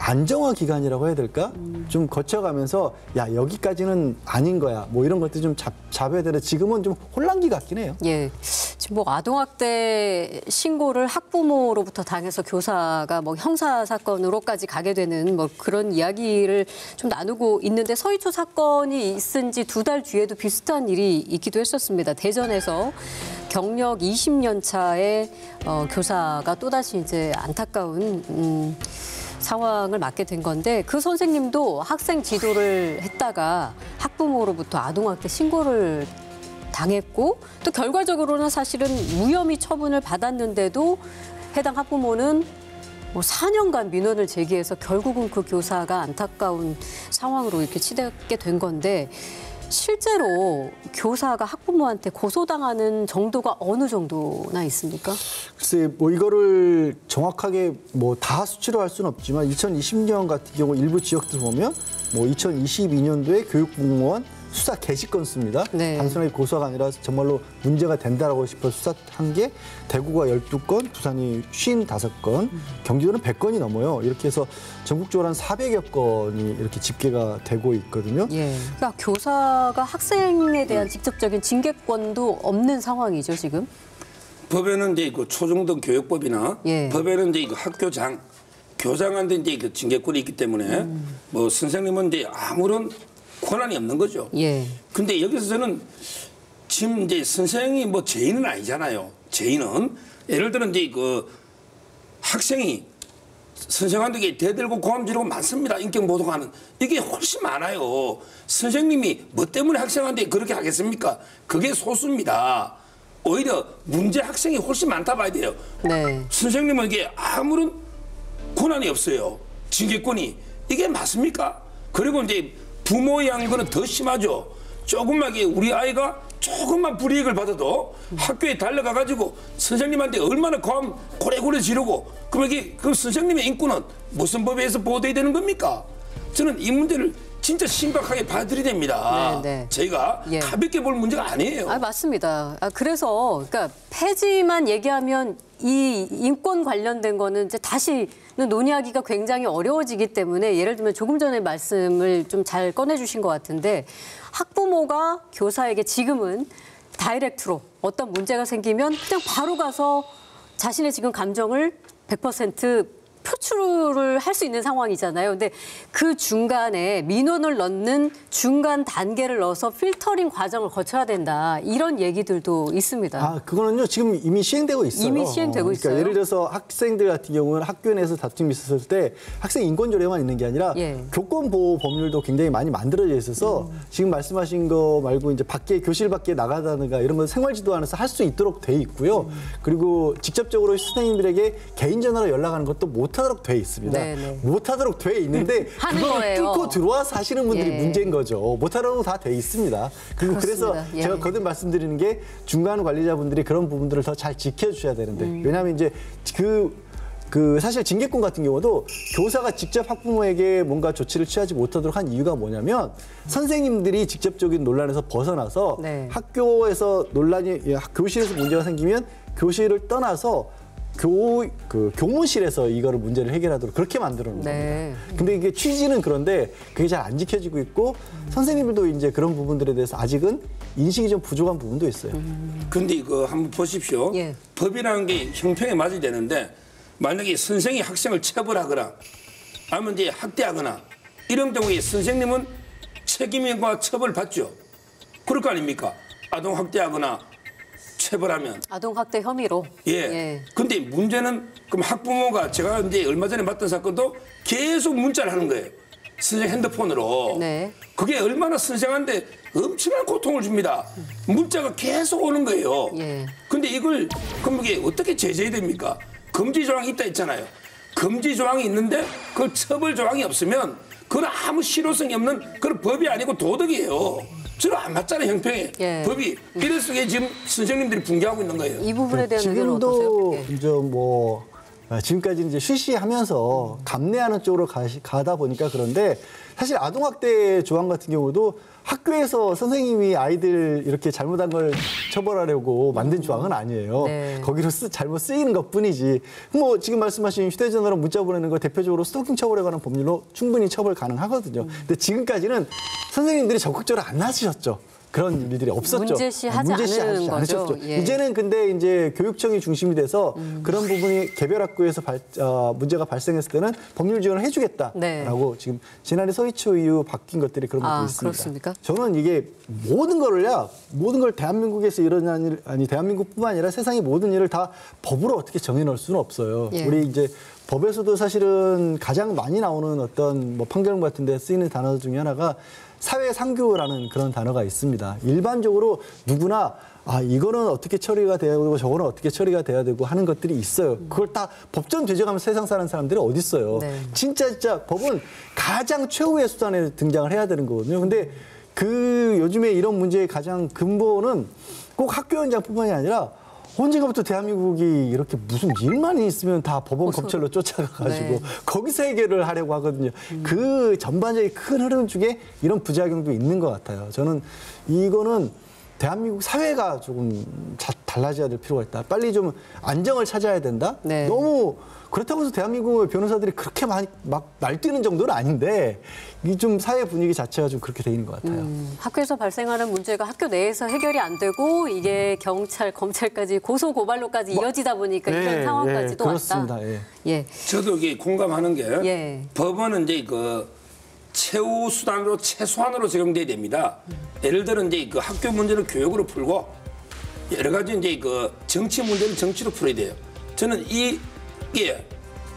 안정화 기간이라고 해야 될까? 좀 거쳐가면서 야 여기까지는 아닌 거야. 뭐 이런 것들 좀 잡아야 되는데 지금은 좀 혼란기 같긴 해요. 예, 지금 뭐 아동학대 신고를 학부모로부터 당해서 교사가 뭐 형사 사건으로까지 가게 되는 뭐 그런 이야기를 좀 나누고 있는데 서희초 사건이 있은 지 2달 뒤에도 비슷한 일이 있기도 했었습니다. 대전에서 경력 20년 차의 교사가 또다시 이제 안타까운 상황을 맞게 된 건데 그 선생님도 학생 지도를 했다가 학부모로부터 아동학대 신고를 당했고 또 결과적으로는 사실은 무혐의 처분을 받았는데도 해당 학부모는 뭐 4년간 민원을 제기해서 결국은 그 교사가 안타까운 상황으로 이렇게 치닫게 된 건데 실제로 교사가 학부모한테 고소당하는 정도가 어느 정도나 있습니까? 글쎄, 뭐 이거를 정확하게 뭐 다 수치로 할 수는 없지만 2020년 같은 경우 일부 지역들 보면 뭐 2022년도에 교육공무원 수사 개시 건수입니다. 네. 단순하게 고소가 아니라 정말로 문제가 된다라고 싶어 수사한 게 대구가 12건, 부산이 55건, 경기도는 100건이 넘어요. 이렇게 해서 전국적으로 한 400여 건이 이렇게 집계가 되고 있거든요. 예. 그러니까 교사가 학생에 대한 직접적인 징계권도 없는 상황이죠, 지금. 법에는 이제 그 초중등 교육법이나 예. 법에는 이제 그 학교장, 교장한테 이제 그 징계권이 있기 때문에 뭐 선생님은 이제 아무런 권한이 없는 거죠. 예. 근데 여기서 저는 지금 이제 선생이 뭐 죄인은 아니잖아요. 죄인은 예를 들어 이제 그 학생이 선생한테 대들고 고함 지르고 많습니다. 인격 모독하는 이게 훨씬 많아요. 선생님이 뭐 때문에 학생한테 그렇게 하겠습니까? 그게 소수입니다. 오히려 문제 학생이 훨씬 많다 봐야 돼요. 네. 선생님은 이게 아무런 권한이 없어요. 징계권이. 이게 맞습니까? 그리고 이제 부모의 한 거는 더 심하죠. 조금만 우리 아이가 조금만 불이익을 받아도 학교에 달려가가지고 선생님한테 얼마나 고함 고래고래 지르고 그럼 이게 그 선생님의 인권은 무슨 법에 의해서 보호돼야 되는 겁니까? 저는 이 문제를 진짜 심각하게 봐드려야 됩니다. 네, 네. 저희가 예. 가볍게 볼 문제가 아니에요. 아, 맞습니다. 그래서 그러니까 폐지만 얘기하면 이 인권 관련된 거는 이제 다시는 논의하기가 굉장히 어려워지기 때문에 예를 들면 조금 전에 말씀을 좀 잘 꺼내주신 것 같은데 학부모가 교사에게 지금은 다이렉트로 어떤 문제가 생기면 그냥 바로 가서 자신의 지금 감정을 100% 표출을 할 수 있는 상황이잖아요. 근데 그 중간에 민원을 넣는 중간 단계를 넣어서 필터링 과정을 거쳐야 된다. 이런 얘기들도 있습니다. 아, 그거는요, 지금 이미 시행되고 있어요. 이미 시행되고 있어요? 그러니까 예를 들어서 학생들 같은 경우는 학교 내에서 다툼이 있었을 때 학생 인권 조례만 있는 게 아니라 예. 교권 보호 법률도 굉장히 많이 만들어져 있어서 지금 말씀하신 거 말고 이제 밖에 교실 밖에 나가다든가 이런 거 생활 지도안에서 할 수 있도록 돼 있고요. 그리고 직접적으로 선생님들에게 개인 전화로 연락하는 것도 못하도록 돼 있습니다. 네네. 못하도록 돼 있는데 하는 그걸 거예요. 뚫고 들어와서 하시는 분들이 예. 문제인 거죠. 못하도록 다 돼 있습니다. 그리고 그래서 그렇습니다. 예. 제가 거듭 말씀드리는 게 중간 관리자분들이 그런 부분들을 더 잘 지켜주셔야 되는데 왜냐하면 이제 사실 징계권 같은 경우도 교사가 직접 학부모에게 뭔가 조치를 취하지 못하도록 한 이유가 뭐냐면 선생님들이 직접적인 논란에서 벗어나서 네. 학교에서 교실에서 문제가 생기면 교실을 떠나서 교무실에서 이거를 문제를 해결하도록 그렇게 만들어 놓은 네. 겁니다. 근데 이게 취지는 그런데 그게 잘 안 지켜지고 있고 선생님들도 이제 그런 부분들에 대해서 아직은 인식이 좀 부족한 부분도 있어요. 근데 이거 한번 보십시오. 예. 법이라는 게 형평에 맞아야 되는데 만약에 선생이 학생을 체벌하거나 아니면 이제 학대하거나 이런 경우에 선생님은 책임과 처벌을 받죠. 그럴 거 아닙니까? 아동 학대하거나 체벌하면. 아동학대 혐의로. 예. 근데 문제는 그럼 학부모가 제가 이제 얼마 전에 봤던 사건도 계속 문자를 하는 거예요. 선생 핸드폰으로. 네. 그게 얼마나 선생한테 엄청난 고통을 줍니다. 문자가 계속 오는 거예요. 예. 근데 이걸 그럼 이게 어떻게 제재해야 됩니까? 금지 조항이 있다 했잖아요. 금지 조항이 있는데 그 처벌 조항이 없으면 그건 아무 실효성이 없는 그런 법이 아니고 도덕이에요. 저는 안 맞잖아요, 형평에. 예. 법이. 이래서 지금 선생님들이 붕괴하고 있는 거예요. 이 부분에 대한 의견은 어떠세요? 지금도 예. 이제 지금까지 이제 쉬쉬하면서 감내하는 쪽으로 가다 보니까 그런데 사실 아동학대 조항 같은 경우도 학교에서 선생님이 아이들 이렇게 잘못한 걸 처벌하려고 만든 조항은 아니에요. 네. 거기로 잘못 쓰이는 것 뿐이지. 뭐 지금 말씀하신 휴대전화로 문자 보내는 거 대표적으로 스토킹 처벌에 관한 법률로 충분히 처벌 가능하거든요. 근데 지금까지는 선생님들이 적극적으로 안 나서셨죠. 그런 일들이 없었죠. 문제시하지 않은 거죠. 않으셨죠. 예. 이제는 근데 이제 교육청이 중심이 돼서 그런 부분이 개별 학교에서 문제가 발생했을 때는 법률 지원을 해주겠다라고 네. 지금 지난해 서희초 이후 바뀐 것들이 그런 것도 있습니다. 그렇습니까? 저는 이게 모든 걸 대한민국에서 일어난 일, 아니 대한민국뿐만 아니라 세상의 모든 일을 다 법으로 어떻게 정해놓을 수는 없어요. 예. 우리 이제 법에서도 사실은 가장 많이 나오는 어떤 뭐 판결문 같은 데 쓰이는 단어 중에 하나가 사회상규라는 그런 단어가 있습니다. 일반적으로 누구나 이거는 어떻게 처리가 돼야 되고 저거는 어떻게 처리가 돼야 되고 하는 것들이 있어요. 그걸 다 법전 되져가면서 세상 사는 사람들이 어디 있어요. 네. 진짜 법은 가장 최후의 수단에 등장을 해야 되는 거거든요. 근데 요즘에 이런 문제의 가장 근본은 꼭 학교 현장뿐만이 아니라 언젠가부터 대한민국이 이렇게 무슨 일만 있으면 다 법원 검찰로 쫓아가가지고 네. 거기서 해결을 하려고 하거든요. 그 전반적인 큰 흐름 중에 이런 부작용도 있는 것 같아요. 저는 이거는 대한민국 사회가 조금 달라져야 될 필요가 있다. 빨리 좀 안정을 찾아야 된다. 네. 너무 그렇다고 해서 대한민국의 변호사들이 그렇게 많이 막 날뛰는 정도는 아닌데 이 좀 사회 분위기 자체가 좀 그렇게 돼 있는 것 같아요. 학교에서 발생하는 문제가 학교 내에서 해결이 안 되고 이게 경찰, 검찰까지 고소 고발로까지 이어지다 보니까 이런 상황까지도 그렇습니다. 왔다. 예. 예. 저도 이게 공감하는 게 예. 법원은 이제 그 최후 수단으로 최소한으로 적용돼야 됩니다. 예를 들어 이제 그 학교 문제는 교육으로 풀고 여러 가지 이제 그 정치 문제는 정치로 풀어야 돼요. 저는 이게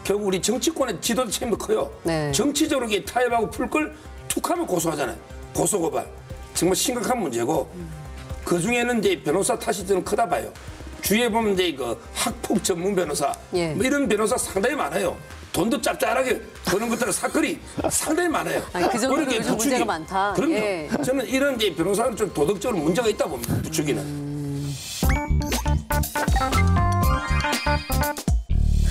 결국 우리 정치권의 지도자 책임도 커요. 네. 정치적으로 이게 타협하고 풀 걸 툭하면 고소하잖아요. 고소 고발 정말 심각한 문제고 그 중에는 이제 변호사 탓이 저는 크다 봐요. 주위에 보면 이제 그 학폭 전문 변호사 예. 뭐 이런 변호사 상당히 많아요. 돈도 짭짤하게 버는 것들은 사건이 상당히 많아요. 아니, 그 정도로 그렇게 요즘 부추기. 문제가 많다. 그럼요. 예. 저는 이런 이제 변호사는 좀 도덕적으로 문제가 있다 봅니다. 부추기는.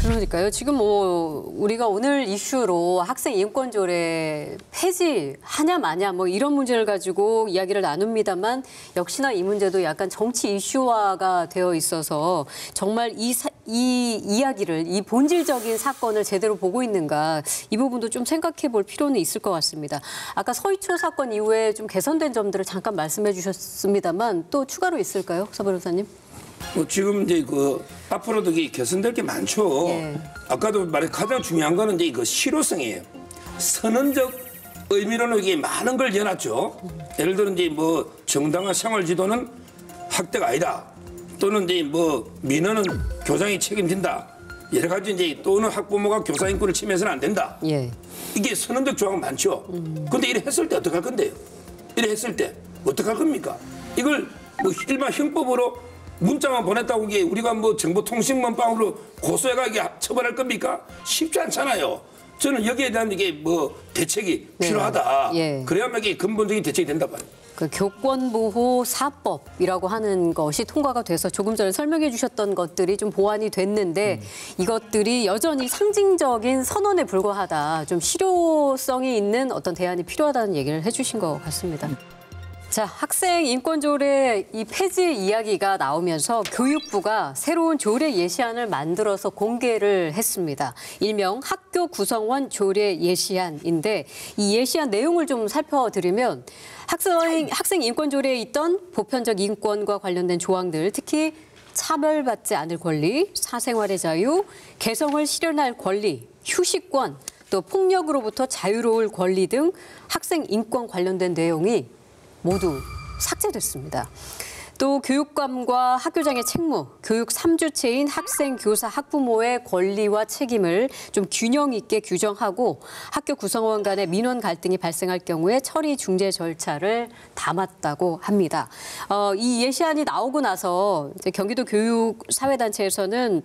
그러니까요. 지금 뭐 우리가 오늘 이슈로 학생 인권 조례 폐지하냐 마냐 뭐 이런 문제를 가지고 이야기를 나눕니다만 역시나 이 문제도 약간 정치 이슈화가 되어 있어서 정말 이 이야기를 이 본질적인 사건을 제대로 보고 있는가 이 부분도 좀 생각해 볼 필요는 있을 것 같습니다. 아까 서희초 사건 이후에 좀 개선된 점들을 잠깐 말씀해 주셨습니다만 또 추가로 있을까요? 서 변호사님? 뭐 지금 이제 그 앞으로도 이게 개선될 게 많죠. 예. 아까도 말해 가장 중요한 거는 이제 그 실효성이에요. 선언적 의미로는 이게 많은 걸 여놨죠. 예를 들어 이제 뭐 정당한 생활 지도는 학대가 아니다. 또는 이제 뭐 민원은 교장이 책임진다. 여러 가지 이제 또는 학부모가 교사 인권을 침해해서는 안 된다. 예. 이게 선언적 조항은 많죠. 근데 이래 했을 때 어떡할 건데요? 이래 했을 때 어떡할 겁니까? 이걸 뭐 일반 형법으로 문자만 보냈다고 이게 우리가 뭐 정보통신망법으로 고소해가 이게 처벌할 겁니까? 쉽지 않잖아요. 저는 여기에 대한 이게 뭐 대책이 네. 필요하다. 예. 그래야만 이게 근본적인 대책이 된다 봐요. 그 교권보호사법이라고 하는 것이 통과가 돼서 조금 전에 설명해 주셨던 것들이 좀 보완이 됐는데 이것들이 여전히 상징적인 선언에 불과하다. 좀 실효성이 있는 어떤 대안이 필요하다는 얘기를 해주신 것 같습니다. 자, 학생 인권 조례 이 폐지 이야기가 나오면서 교육부가 새로운 조례 예시안을 만들어서 공개를 했습니다. 일명 학교 구성원 조례 예시안인데 이 예시안 내용을 좀 살펴드리면 학생 인권 조례에 있던 보편적 인권과 관련된 조항들, 특히 차별받지 않을 권리, 사생활의 자유, 개성을 실현할 권리, 휴식권, 또 폭력으로부터 자유로울 권리 등 학생 인권 관련된 내용이 모두 삭제됐습니다. 또 교육감과 학교장의 책무, 교육 3주체인 학생, 교사, 학부모의 권리와 책임을 좀 균형 있게 규정하고 학교 구성원 간의 민원 갈등이 발생할 경우에 처리 중재 절차를 담았다고 합니다. 이 예시안이 나오고 나서 이제 경기도 교육사회단체에서는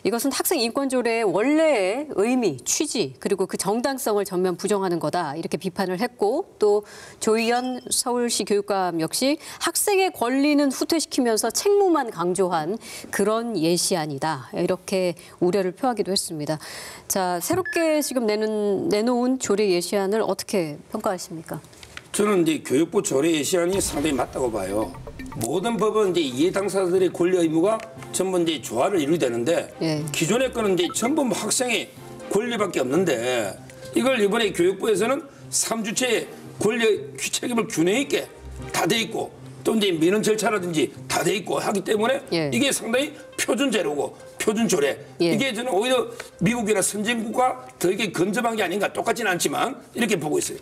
이것은 학생 인권 조례의 원래의 의미, 취지 그리고 그 정당성을 전면 부정하는 거다 이렇게 비판을 했고 또 조희연 서울시 교육감 역시 학생의 권리는 후퇴시키면서 책무만 강조한 그런 예시안이다. 이렇게 우려를 표하기도 했습니다. 자, 새롭게 지금 내놓은 조례 예시안을 어떻게 평가하십니까? 저는 이제 교육부 조례 예시안이 상당히 맞다고 봐요. 모든 법은 이제 이해 당사자들의 권리 의무가 전부 이제 조화를 이루어야 되는데 예. 기존의 거는 이제 전부 뭐 학생의 권리밖에 없는데 이걸 이번에 교육부에서는 3주체의 권리 책임을 균형 있게 다 돼 있고 또 이제 민원 절차라든지 다 돼 있고 하기 때문에 예. 이게 상당히 표준 제도고 표준 조례. 예. 이게 저는 오히려 미국이나 선진국과 더 이게 건전한 게 아닌가 똑같지는 않지만 이렇게 보고 있어요.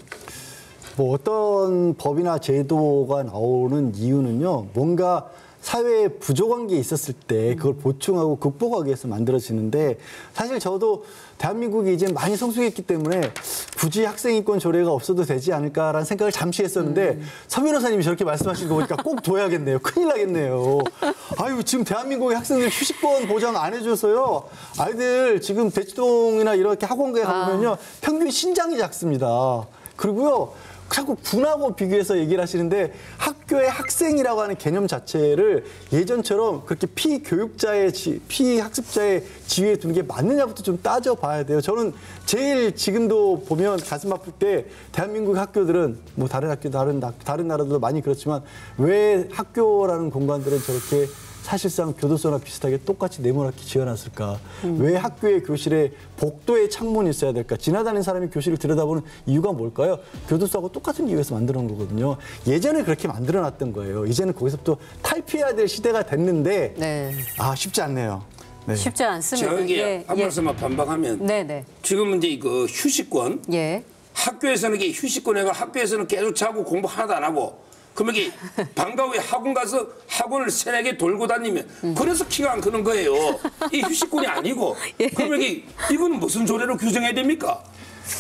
뭐 어떤 법이나 제도가 나오는 이유는요. 뭔가 사회에 부족한 게 있었을 때 그걸 보충하고 극복하기 위해서 만들어지는데 사실 저도 대한민국이 이제 많이 성숙했기 때문에 굳이 학생인권 조례가 없어도 되지 않을까라는 생각을 잠시 했었는데 서 변호사님이 저렇게 말씀하신 거 보니까 꼭 둬야겠네요. 큰일 나겠네요. 아유 지금 대한민국의 학생들 휴식권 보장 안 해줘서요. 아이들 지금 대치동이나 이렇게 학원가에 가보면요. 평균 신장이 작습니다. 그리고요. 자꾸 군하고 비교해서 얘기를 하시는데 학교의 학생이라고 하는 개념 자체를 예전처럼 그렇게 피학습자의 지위에 두는 게 맞느냐부터 좀 따져봐야 돼요. 저는 제일 지금도 보면 가슴 아플 때 대한민국 학교들은 뭐 다른 학교, 다른 나라도 많이 그렇지만 왜 학교라는 공간들은 저렇게 사실상 교도소나 비슷하게 똑같이 네모나게 지어놨을까? 왜 학교의 교실에 복도에 창문이 있어야 될까? 지나다니는 사람이 교실을 들여다보는 이유가 뭘까요? 교도소하고 똑같은 이유에서 만들어 놓은 거거든요. 예전에 그렇게 만들어놨던 거예요. 이제는 거기서부터 탈피해야 될 시대가 됐는데 네. 쉽지 않네요. 네. 쉽지 않습니다. 저기 한 말씀만 반박하면 네네. 지금 이제 그 휴식권 예. 학교에서는 이게 휴식권에가 학교에서는 계속 자고 공부 하나도 안 하고 그러면 이게 방과 후에 학원 가서 학원을 3-4개 돌고 다니면 그래서 키가 안 크는 거예요. 이 휴식권이 아니고 그러면 이거는 무슨 조례로 규정해야 됩니까?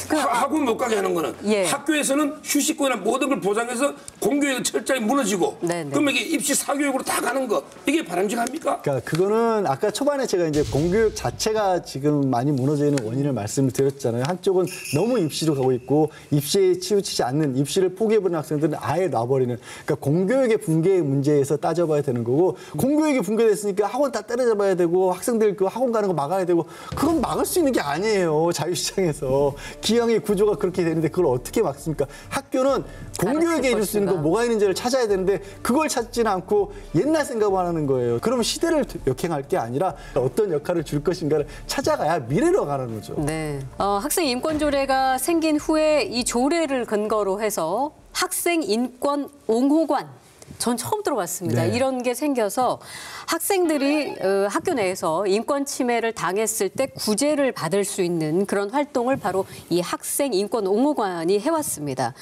학원 못 가게 하는 거는 예. 학교에서는 휴식권이나 모든 걸 보장해서 공교육은 철저히 무너지고 네네. 그러면 이게 입시 사교육으로 다 가는 거 이게 바람직합니까? 그러니까 그거는 아까 초반에 제가 이제 공교육 자체가 지금 많이 무너져 있는 원인을 말씀을 드렸잖아요. 한쪽은 너무 입시로 가고 있고 입시에 치우치지 않는 입시를 포기해버리는 학생들은 아예 놔버리는 그러니까 공교육의 붕괴의 문제에서 따져봐야 되는 거고 공교육이 붕괴됐으니까 학원 다 때려잡아야 되고 학생들 그 학원 가는 거 막아야 되고 그건 막을 수 있는 게 아니에요. 자유시장에서. 기왕의 구조가 그렇게 되는데 그걸 어떻게 막습니까? 학교는 공교육에 이룰 수 있는 거 뭐가 있는지를 찾아야 되는데 그걸 찾지는 않고 옛날 생각만 하는 거예요. 그러면 시대를 역행할 게 아니라 어떤 역할을 줄 것인가를 찾아가야 미래로 가는 거죠. 네. 학생 인권 조례가 생긴 후에 이 조례를 근거로 해서 학생 인권 옹호관 전 처음 들어봤습니다. 네. 이런 게 생겨서 학생들이 학교 내에서 인권 침해를 당했을 때 구제를 받을 수 있는 그런 활동을 바로 이 학생 인권 옹호관이 해왔습니다.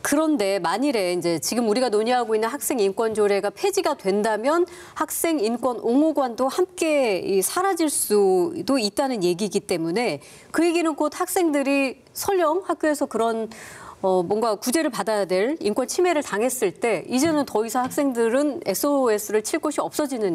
그런데 만일에 이제 지금 우리가 논의하고 있는 학생 인권 조례가 폐지가 된다면 학생 인권 옹호관도 함께 사라질 수도 있다는 얘기이기 때문에 그 얘기는 곧 학생들이 설령 학교에서 그런 뭔가 구제를 받아야 될 인권 침해를 당했을 때 이제는 더 이상 학생들은 SOS를 칠 곳이 없어지는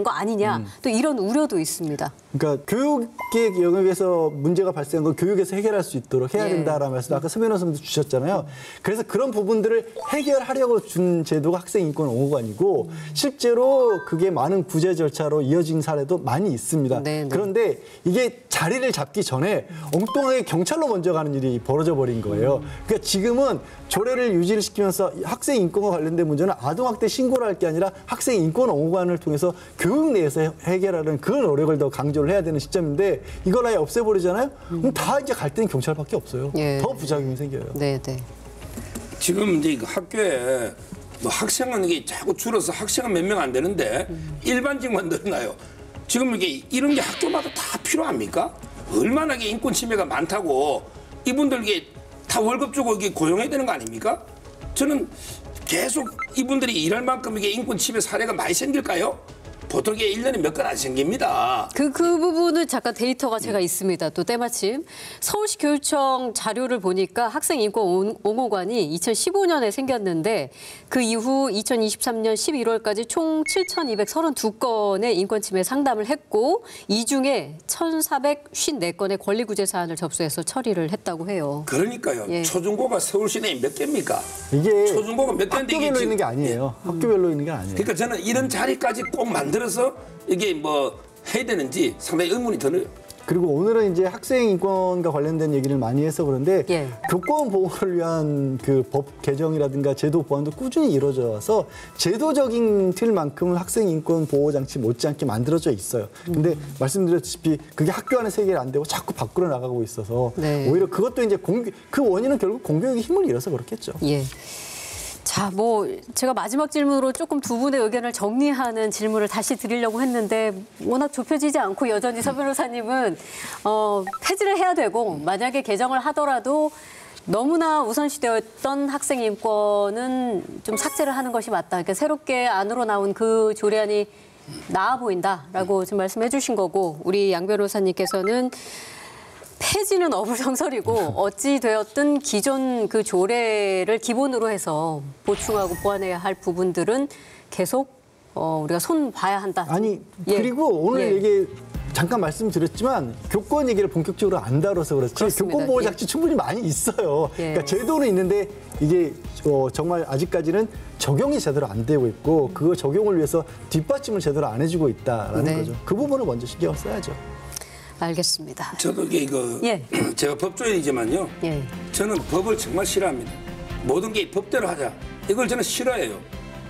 거 아니냐 또 이런 우려도 있습니다. 그러니까 교육의 영역에서 문제가 발생한 건 교육에서 해결할 수 있도록 해야 된다라는 말씀 아까 서변호 선생님도 주셨잖아요. 그래서 그런 부분들을 해결하려고 준 제도가 학생인권 옹호관이고 실제로 그게 많은 구제 절차로 이어진 사례도 많이 있습니다. 네네. 그런데 이게 자리를 잡기 전에 엉뚱하게 경찰로 먼저 가는 일이 벌어져 버린 거예요. 그러니까 지금은 조례를 유지를 시키면서 학생 인권과 관련된 문제는 아동학대 신고를 할 게 아니라 학생 인권 옹호관을 통해서 교육 내에서 해결하는 그런 노력을 더 강조를 해야 되는 시점인데 이걸 아예 없애버리잖아요. 그럼 다 이제 갈 때는 경찰밖에 없어요. 예. 더 부작용이 생겨요. 네, 네. 지금 이제 그 학교에 뭐 학생은 이게 자꾸 줄어서 학생은 몇 명 안 되는데 일반직만 늘어나요. 지금 이게 이런 게 학교마다 다 필요합니까? 얼마나 이게 인권 침해가 많다고 이분들 이게 다 월급 주고 이게 고용해야 되는 거 아닙니까? 저는 계속 이분들이 일할 만큼 이게 인권 침해 사례가 많이 생길까요? 보통 이게 1년에 몇 건 안 생깁니다. 그 부분은 잠깐 데이터가 제가 있습니다. 또 때마침 서울시 교육청 자료를 보니까 학생 인권 옹호관이 2015년에 생겼는데 그 이후 2023년 11월까지 총 7,232건의 인권 침해 상담을 했고 이 중에 1,454건의 권리구제 사안을 접수해서 처리를 했다고 해요. 그러니까요. 예. 초중고가 서울 시내에 몇 개입니까? 이게 초중고가 몇 개인데 이게 학교별로 지금- 있는 게 아니에요. 학교별로 있는 게 아니에요. 그러니까 저는 이런 자리까지 꼭 만들어서 이게 뭐 해야 되는지 상당히 의문이 드네요. 그리고 오늘은 이제 학생 인권과 관련된 얘기를 많이 해서 그런데 예. 교권 보호를 위한 그 법 개정이라든가 제도 보완도 꾸준히 이루어져 와서 제도적인 틀만큼은 학생 인권 보호 장치 못지않게 만들어져 있어요. 근데 말씀드렸다시피 그게 학교 안에서 해결 안 되고 자꾸 밖으로 나가고 있어서 네. 오히려 그것도 이제 그 원인은 결국 공교육의 힘을 잃어서 그렇겠죠. 예. 자, 뭐 제가 마지막 질문으로 조금 두 분의 의견을 정리하는 질문을 다시 드리려고 했는데 워낙 좁혀지지 않고 여전히 서 변호사님은 폐지를 해야 되고 만약에 개정을 하더라도 너무나 우선시되었던 학생 인권은 좀 삭제를 하는 것이 맞다. 그러니까 새롭게 안으로 나온 그 조례안이 나아 보인다라고 지금 말씀해 주신 거고 우리 양 변호사님께서는 폐지는 어불성설이고 어찌 되었든 기존 그 조례를 기본으로 해서 보충하고 보완해야 할 부분들은 계속 우리가 손 봐야 한다. 아니 예. 그리고 오늘 예. 얘기 잠깐 말씀드렸지만 교권 얘기를 본격적으로 안 다뤄서 그렇지 그렇습니다. 교권 보호 예. 장치 충분히 많이 있어요. 예. 그러니까 제도는 있는데 이게 정말 아직까지는 적용이 제대로 안 되고 있고 그 적용을 위해서 뒷받침을 제대로 안 해주고 있다라는 네. 거죠. 그 부분을 먼저 신경을 써야죠. 알겠습니다. 저도 이게 예. 제가 법조인이지만요. 예. 저는 법을 정말 싫어합니다. 모든 게 법대로 하자. 이걸 저는 싫어해요.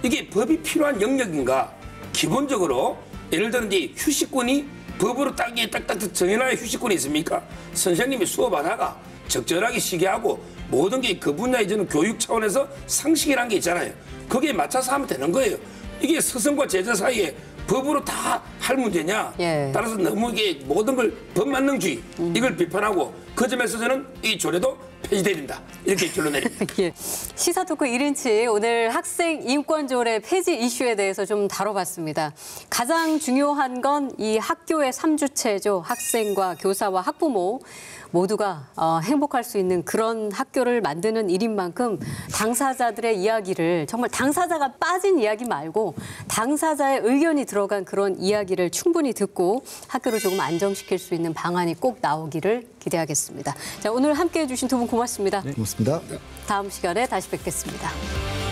이게 법이 필요한 영역인가? 기본적으로 예를 들어 이제 휴식권이 법으로 딱딱딱 정해놔야 휴식권이 있습니까? 선생님이 수업하다가 적절하게 쉬게 하고 모든 게 그 분야에 저는 교육 차원에서 상식이라는 게 있잖아요. 거기에 맞춰서 하면 되는 거예요. 이게 스승과 제자 사이에 법으로 다 할 문제냐? 예. 따라서 너무 이게 모든 걸 법만능주의 이걸 비판하고 그 점에서 저는 이 조례도 폐지돼야 된다. 이렇게 결론 내립니다. 예. 시사토크 1인치 오늘 학생 인권조례 폐지 이슈에 대해서 좀 다뤄봤습니다. 가장 중요한 건 이 학교의 3주체죠. 학생과 교사와 학부모 모두가 행복할 수 있는 그런 학교를 만드는 일인 만큼 당사자들의 이야기를 정말 당사자가 빠진 이야기 말고 당사자의 의견이 들어간 그런 이야기를 충분히 듣고 학교를 조금 안정시킬 수 있는 방안이 꼭 나오기를 기대하겠습니다. 자, 오늘 함께해 주신 두 분 고맙습니다. 네, 고맙습니다. 다음 시간에 다시 뵙겠습니다.